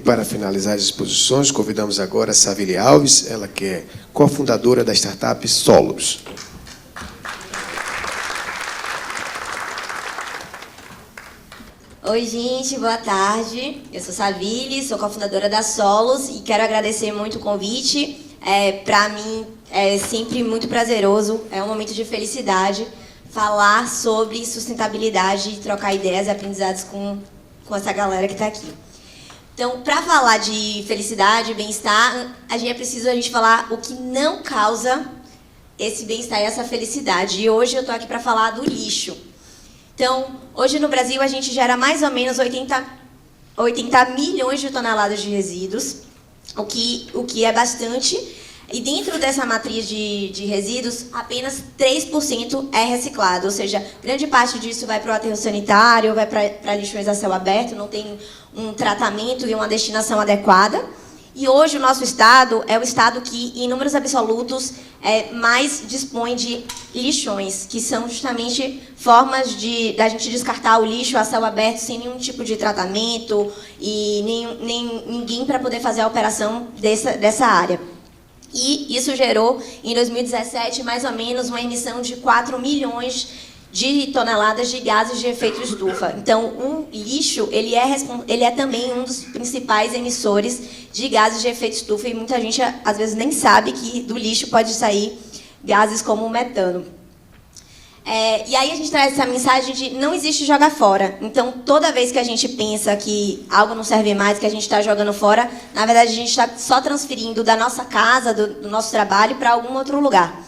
para finalizar as exposições, convidamos agora a Savile Alves, ela que é cofundadora da startup Solos. Oi, gente, boa tarde. Eu sou Savile, sou cofundadora da Solos e quero agradecer muito o convite. Para mim é sempre muito prazeroso, é um momento de felicidade falar sobre sustentabilidade e trocar ideias e aprendizados com essa galera que está aqui. Então, para falar de felicidade e bem-estar, a gente falar o que não causa esse bem-estar e essa felicidade. E hoje eu estou aqui para falar do lixo. Então, hoje no Brasil a gente gera mais ou menos 80 milhões de toneladas de resíduos, o que é bastante. E dentro dessa matriz de resíduos, apenas 3% é reciclado, ou seja, grande parte disso vai para o aterro sanitário, vai para lixões a céu aberto, não tem um tratamento e uma destinação adequada. E hoje o nosso estado é o estado que, em números absolutos, mais dispõe de lixões, que são justamente formas da gente descartar o lixo a céu aberto sem nenhum tipo de tratamento e nem ninguém para poder fazer a operação dessa área. E isso gerou, em 2017, mais ou menos uma emissão de 4 milhões de toneladas de gases de efeito estufa. Então, o lixo ele é também um dos principais emissores de gases de efeito estufa e muita gente, às vezes, nem sabe que do lixo pode sair gases como o metano. E aí a gente traz essa mensagem de não existe jogar fora. Então, toda vez que a gente pensa que algo não serve mais, que a gente está jogando fora, na verdade, a gente está só transferindo da nossa casa, do nosso trabalho, para algum outro lugar.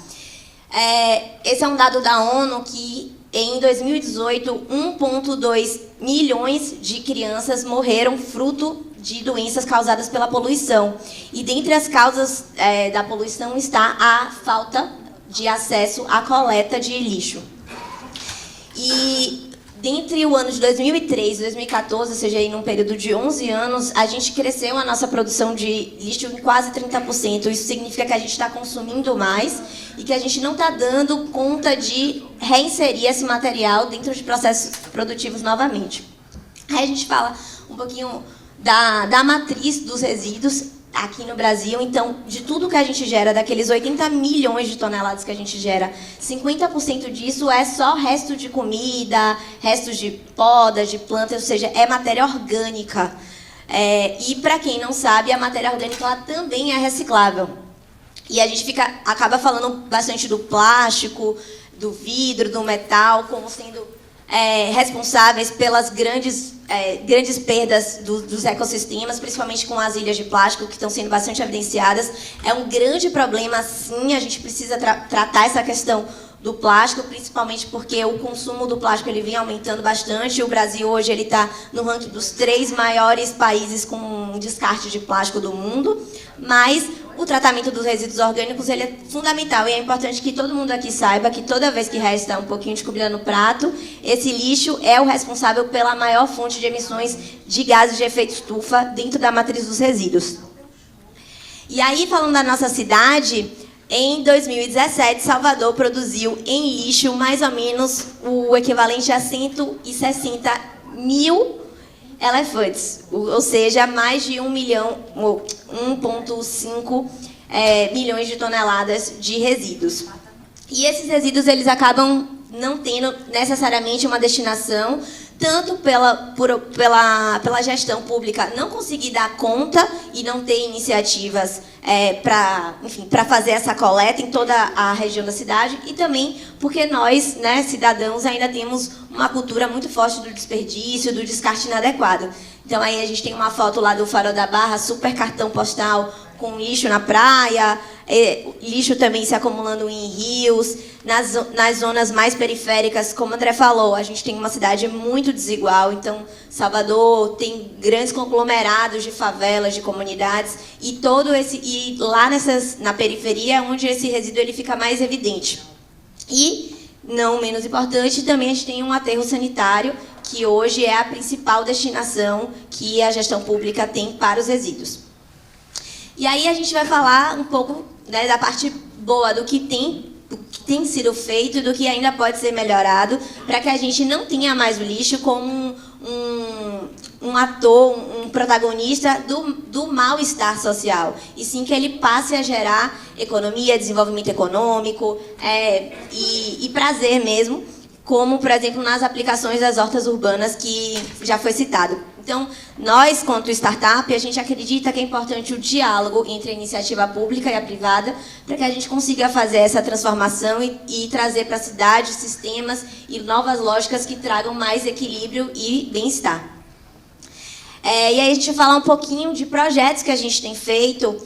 Esse é um dado da ONU que, em 2018, 1,2 milhões de crianças morreram fruto de doenças causadas pela poluição. E dentre as causas da poluição está a falta de acesso à coleta de lixo. E dentre o ano de 2003 e 2014, ou seja, em um período de 11 anos, a gente cresceu a nossa produção de lixo em quase 30%. Isso significa que a gente está consumindo mais e que a gente não está dando conta de reinserir esse material dentro de processos produtivos novamente. Aí a gente fala um pouquinho da matriz dos resíduos aqui no Brasil. Então, de tudo que a gente gera, daqueles 80 milhões de toneladas que a gente gera, 50% disso é só resto de comida, restos de podas, de plantas, ou seja, é matéria orgânica. E, para quem não sabe, a matéria orgânica ela também é reciclável. E a gente acaba falando bastante do plástico, do vidro, do metal, como sendo responsáveis pelas grandes perdas dos ecossistemas, principalmente com as ilhas de plástico, que estão sendo bastante evidenciadas. É um grande problema, sim, a gente precisa tratar essa questão do plástico, principalmente porque o consumo do plástico ele vem aumentando bastante. O Brasil hoje está no ranking dos 3 maiores países com descarte de plástico do mundo, mas o tratamento dos resíduos orgânicos ele é fundamental e é importante que todo mundo aqui saiba que toda vez que resta um pouquinho de comida no prato, esse lixo é o responsável pela maior fonte de emissões de gases de efeito estufa dentro da matriz dos resíduos. E aí, falando da nossa cidade, em 2017, Salvador produziu em lixo mais ou menos o equivalente a 160 mil elefantes, ou seja, mais de 1,5 milhões de toneladas de resíduos. E esses resíduos eles acabam não tendo necessariamente uma destinação, tanto pela gestão pública não conseguir dar conta e não ter iniciativas para fazer essa coleta em toda a região da cidade, e também porque nós, né, cidadãos, ainda temos uma cultura muito forte do desperdício, do descarte inadequado. Então, aí a gente tem uma foto lá do Farol da Barra, super cartão postal, com lixo na praia, lixo também se acumulando em rios, nas zonas mais periféricas, como o André falou, a gente tem uma cidade muito desigual, então Salvador tem grandes conglomerados de favelas, de comunidades, e lá na periferia é onde esse resíduo ele fica mais evidente. E, não menos importante, também a gente tem um aterro sanitário, que hoje é a principal destinação que a gestão pública tem para os resíduos. E aí a gente vai falar um pouco, né, da parte boa, do que tem sido feito e do que ainda pode ser melhorado, para que a gente não tenha mais o lixo como um um ator, um protagonista do mal-estar social, e sim que ele passe a gerar economia, desenvolvimento econômico e prazer mesmo, como, por exemplo, nas aplicações das hortas urbanas, que já foi citado. Então, nós, quanto startup, a gente acredita que é importante o diálogo entre a iniciativa pública e a privada para que a gente consiga fazer essa transformação e trazer para a cidade sistemas e novas lógicas que tragam mais equilíbrio e bem-estar. E aí a gente vai falar um pouquinho de projetos que a gente tem feito,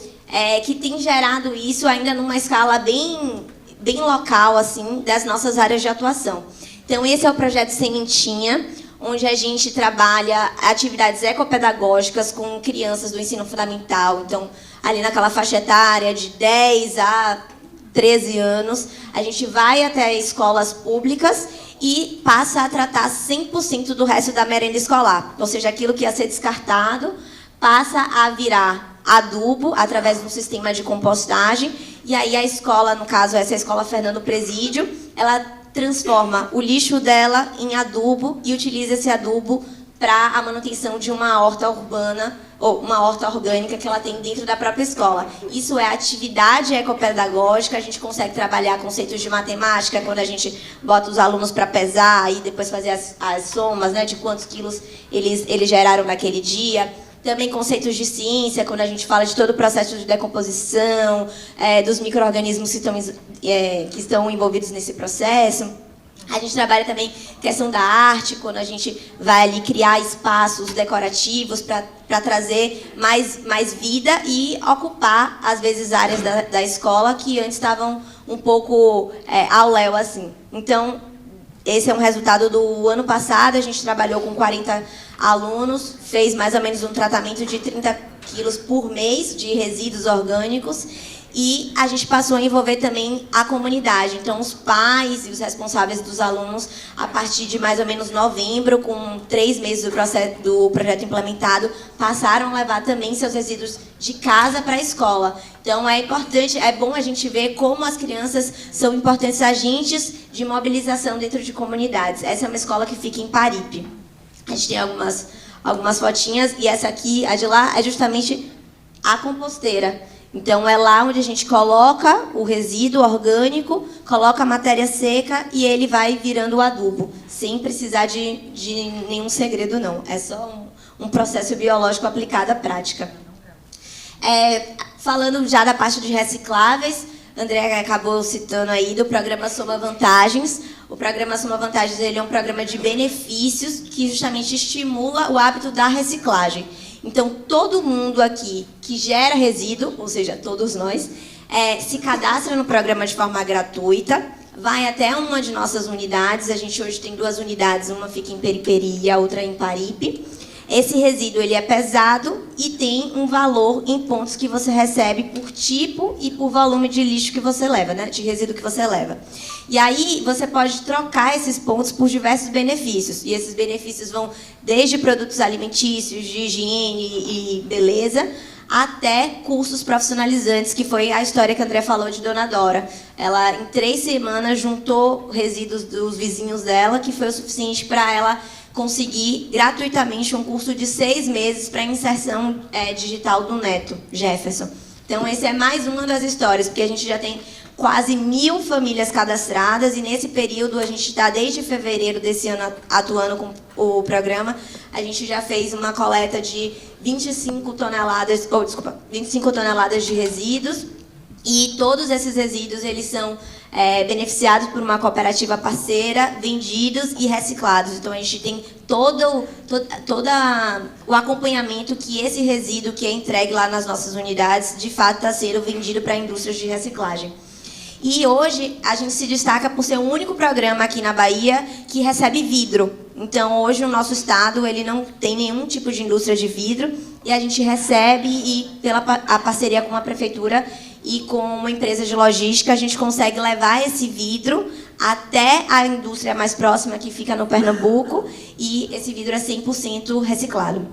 que tem gerado isso ainda numa escala bem local, assim, das nossas áreas de atuação. Então, esse é o projeto Sementinha, onde a gente trabalha atividades ecopedagógicas com crianças do ensino fundamental. Então, ali naquela faixa etária de 10 a 13 anos, a gente vai até escolas públicas e passa a tratar 100% do resto da merenda escolar. Ou seja, aquilo que ia ser descartado passa a virar adubo através de um sistema de compostagem. E aí a escola, no caso essa é a Escola Fernando Presídio, ela transforma o lixo dela em adubo e utiliza esse adubo para a manutenção de uma horta urbana ou uma horta orgânica que ela tem dentro da própria escola. Isso é atividade ecopedagógica, a gente consegue trabalhar conceitos de matemática, quando a gente bota os alunos para pesar e depois fazer as somas, né, de quantos quilos eles geraram naquele dia. Também conceitos de ciência, quando a gente fala de todo o processo de decomposição, dos micro-organismos que estão envolvidos nesse processo. A gente trabalha também questão da arte, quando a gente vai ali criar espaços decorativos para trazer mais vida e ocupar, às vezes, áreas da escola que antes estavam um pouco ao léu, assim. Então, esse é um resultado do ano passado, a gente trabalhou com 40 alunos, fez mais ou menos um tratamento de 30 quilos por mês de resíduos orgânicos e a gente passou a envolver também a comunidade. Então, os pais e os responsáveis dos alunos, a partir de mais ou menos novembro, com 3 meses do projeto implementado, passaram a levar também seus resíduos de casa para a escola. Então, é importante, é bom a gente ver como as crianças são importantes agentes de mobilização dentro de comunidades. Essa é uma escola que fica em Paripe. A gente tem algumas fotinhas, e essa aqui, a de lá, é justamente a composteira. Então, é lá onde a gente coloca o resíduo orgânico, coloca a matéria seca e ele vai virando o adubo, sem precisar de nenhum segredo, não. É só um processo biológico aplicado à prática. Falando já da parte de recicláveis, André acabou citando aí do programa Soma Vantagens. O programa Soma Vantagens ele é um programa de benefícios que justamente estimula o hábito da reciclagem. Então, todo mundo aqui que gera resíduo, ou seja, todos nós, se cadastra no programa de forma gratuita, vai até uma de nossas unidades. A gente hoje tem 2 unidades, uma fica em Periperi e a outra em Paripe. Esse resíduo ele é pesado e tem um valor em pontos que você recebe por tipo e por volume de lixo que você leva, né? De resíduo que você leva. E aí você pode trocar esses pontos por diversos benefícios. E esses benefícios vão desde produtos alimentícios, de higiene e beleza, até cursos profissionalizantes, que foi a história que a André falou de Dona Dora. Ela, em 3 semanas, juntou resíduos dos vizinhos dela, que foi o suficiente para ela conseguir gratuitamente um curso de 6 meses para inserção digital do neto, Jefferson. Então, esse é mais uma das histórias, porque a gente já tem quase 1.000 famílias cadastradas e nesse período, a gente está desde fevereiro desse ano atuando com o programa, a gente já fez uma coleta de 25 toneladas de resíduos e todos esses resíduos eles são beneficiados por uma cooperativa parceira, vendidos e reciclados. Então, a gente tem todo o acompanhamento que esse resíduo que é entregue lá nas nossas unidades, de fato, está sendo vendido para indústrias de reciclagem. E hoje, a gente se destaca por ser o único programa aqui na Bahia que recebe vidro. Então, hoje, o nosso estado ele não tem nenhum tipo de indústria de vidro e a gente recebe, e pela a parceria com a prefeitura e com uma empresa de logística, a gente consegue levar esse vidro até a indústria mais próxima, que fica no Pernambuco, e esse vidro é 100% reciclado.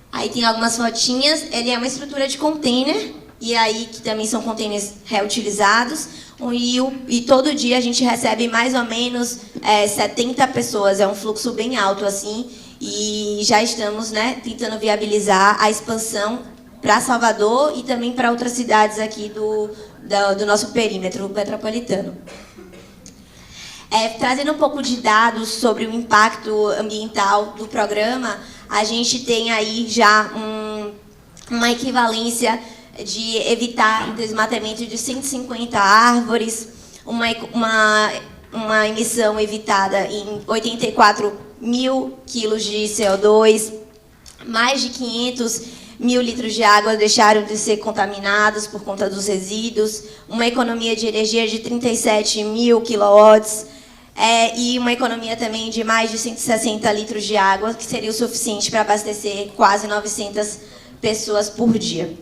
Aí tem algumas fotinhas. Ele é uma estrutura de container, e aí que também são containers reutilizados, e todo dia a gente recebe mais ou menos 70 pessoas, é um fluxo bem alto assim, e já estamos, né, tentando viabilizar a expansão para Salvador e também para outras cidades aqui do nosso perímetro metropolitano. Trazendo um pouco de dados sobre o impacto ambiental do programa, a gente tem aí já uma equivalência de evitar o desmatamento de 150 árvores, uma emissão evitada em 84 mil quilos de CO2, mais de 500 mil litros de água deixaram de ser contaminados por conta dos resíduos, uma economia de energia de 37 mil quilowatts, e uma economia também de mais de 160 litros de água, que seria o suficiente para abastecer quase 900 pessoas por dia.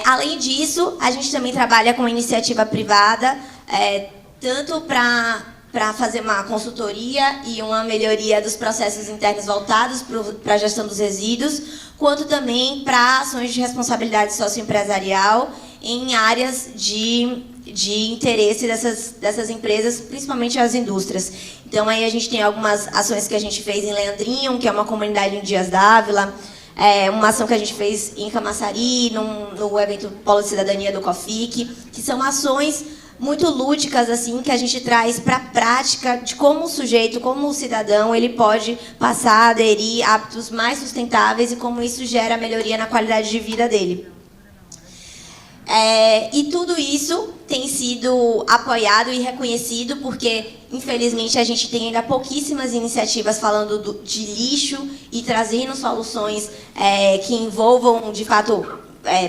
Além disso, a gente também trabalha com iniciativa privada, tanto para fazer uma consultoria e uma melhoria dos processos internos voltados para a gestão dos resíduos, quanto também para ações de responsabilidade socioempresarial em áreas de interesse dessas empresas, principalmente as indústrias. Então, aí a gente tem algumas ações que a gente fez em Leandrinho, que é uma comunidade em Dias d'Ávila, uma ação que a gente fez em Camaçari, no evento Polo de Cidadania do COFIC, que são ações muito lúdicas, assim, que a gente traz para a prática de como o sujeito, como o cidadão, ele pode passar a aderir a hábitos mais sustentáveis e como isso gera melhoria na qualidade de vida dele. E tudo isso tem sido apoiado e reconhecido porque, infelizmente, a gente tem ainda pouquíssimas iniciativas falando de lixo e trazendo soluções que envolvam, de fato,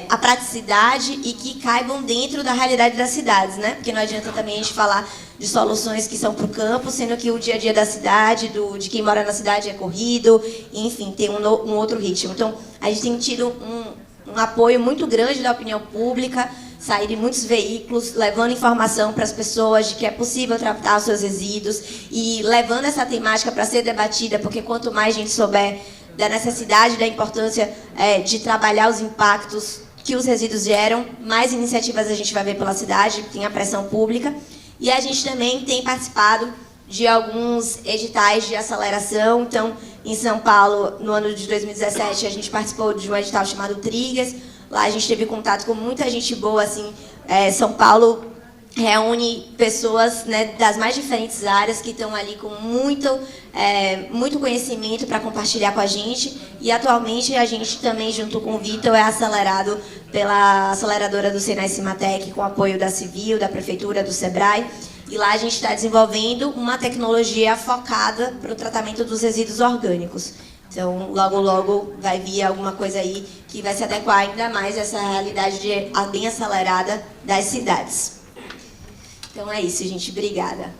a praticidade e que caibam dentro da realidade das cidades, né? Porque não adianta também a gente falar de soluções que são para o campo, sendo que o dia a dia da cidade, de quem mora na cidade é corrido, enfim, tem um outro ritmo. Então, a gente tem tido um apoio muito grande da opinião pública, sair em muitos veículos, levando informação para as pessoas de que é possível tratar os seus resíduos e levando essa temática para ser debatida, porque quanto mais a gente souber da necessidade, da importância de trabalhar os impactos que os resíduos geram, mais iniciativas a gente vai ver pela cidade, tem a pressão pública. E a gente também tem participado de alguns editais de aceleração. Então, em São Paulo, no ano de 2017, a gente participou de um edital chamado Trigas. Lá a gente teve contato com muita gente boa, assim. São Paulo reúne pessoas, né, das mais diferentes áreas que estão ali com muito conhecimento para compartilhar com a gente. E atualmente a gente também, junto com o Vitor, é acelerado pela aceleradora do Senai Cimatec, com apoio da Civil, da Prefeitura, do Sebrae. E lá a gente está desenvolvendo uma tecnologia focada para o tratamento dos resíduos orgânicos. Então, logo, logo vai vir alguma coisa aí que vai se adequar ainda mais a essa realidade bem acelerada das cidades. Então é isso, gente. Obrigada.